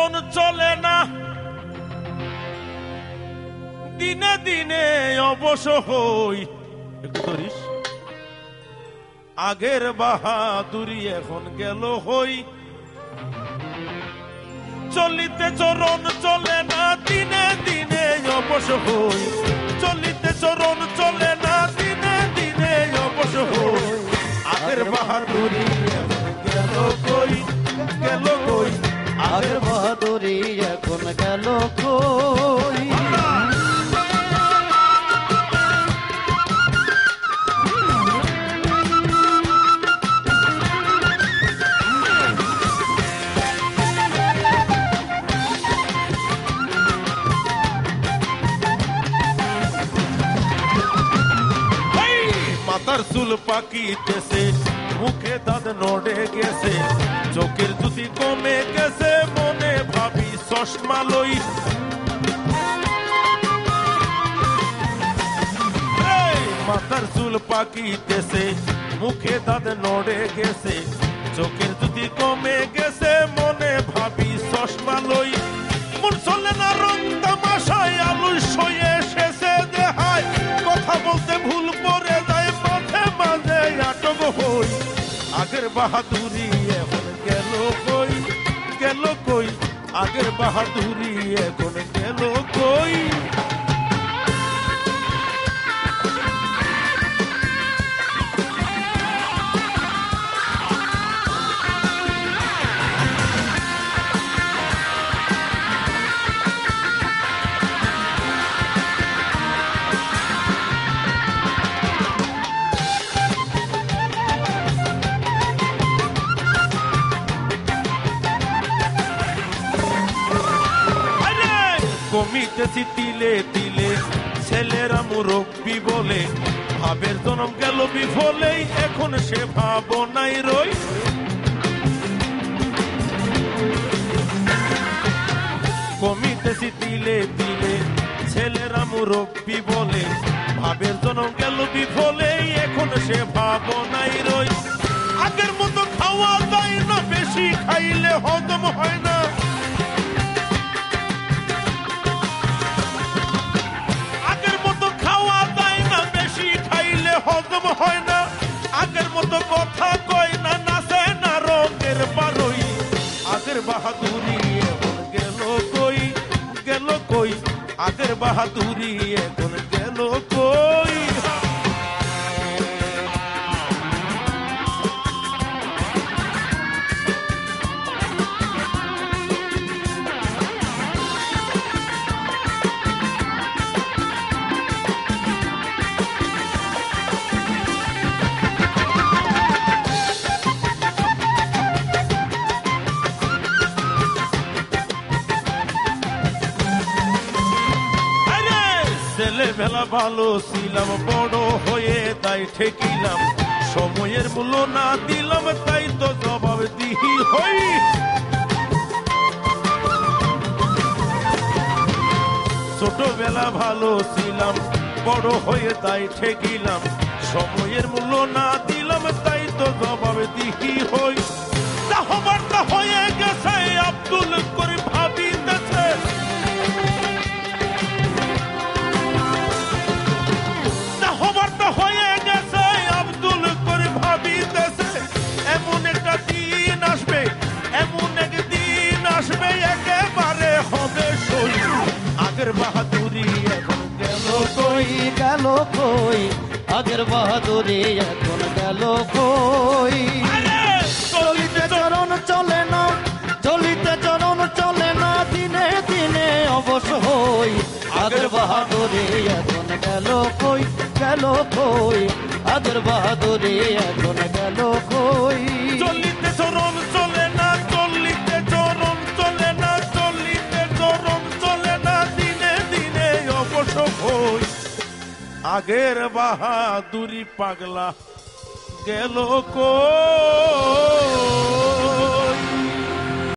চরণ চলে না, দিনে দিনে অবশ হই। একটু ধরিস, আগের বাহাদুরি এখন গেল হই। চলিতে চরণ চলে না, দিনে দিনে অবশ হই। চলিতে চরণ চলে না, দিনে দিনে অবশ হই। আগের বাহাদুরি এখন গেল কই, গেল কই। আগের বাহাদুরি এখন গেল কই। মাথার চুল পাকিতেছে, মুখে দাঁত নড়ে গেছে, চোখের জুতি কমে গেছে, মনে ভাবি চশমা লই। মাথার চুল পাকিতেছে, মুখে দাঁত নড়ে গেছে, চোখের জুতি কমে গেছে, মনে ভাবি চশমা লই। মন চলে না রং তামাশায়, আলস্য এসেছে দেহায়, কথা বলতে ভুল পড়ে যায়, মাঝে মাঝে আটক হই। আগের বাহাদুরি এখন গেল কই, গেল কই। আগের বাহাদুরি এখন গেল কই। কমিতেছি তিলে তিলে, ছেলেরা মুরব্বি বলে, ভাবের জন্ম গেল বিফলেই, এখন সে ভাবনাই রই। কমিতেছি তিলে তিলে, ছেলেরা মুরব্বি বলে, ভাবের জন্ম গেল বিফলেই, এখন সে ভাবনাই রই। আগের মতো খাওয়া যায় না, বেশি খাইলে হজম হয় না। হজম হয় না, আগের মতো কথা কয় না, নাচে না রঙের বারই। আগের বাহাদুরি এখন গেল কই, গেল কই। আগের বাহাদুরি এখন গেল কই। ছেলেবেলা ভালো ছিলাম, বড় হয়ে তাই ঠেকিলাম, সময়ের মূল্য না দিলাম, তাই তো জবাব দিহি হই। ছোটবেলা ভালো ছিলাম, বড় হয়ে তাই ঠেকিলাম, সময়ের মূল্য না দিলাম, তাই তো জবাব দিহি হই। তা হবার তা হয়ে গেছে, আব্দুল করিম ভাবিতেছে, হয়ে গেছে, আব্দুল করে ভাবিতেছে, এমন একটা দিন আসবে, এমন একদিন আসবে, একেবারে হবে সই। আগের বাহাদুরি এখন গেল কই, গেল কই। আগের বাহাদুরি এখন গেল কই। চলিতে চরণ চলে না, চলিতে চরণ চলে না, দিনে দিনে অবশ হই। আগের বাহাদুরি এখন গেল কই, গেল কই। আগের বাহাদুরি এখন গেল কই। চলিতে চরণ চলে না, চলিতে চরণ চলে না, চলিতে চরণ চলে না, দিনে দিনে অবশ হই। আগের বাহাদুরি পাগলা গেল কই।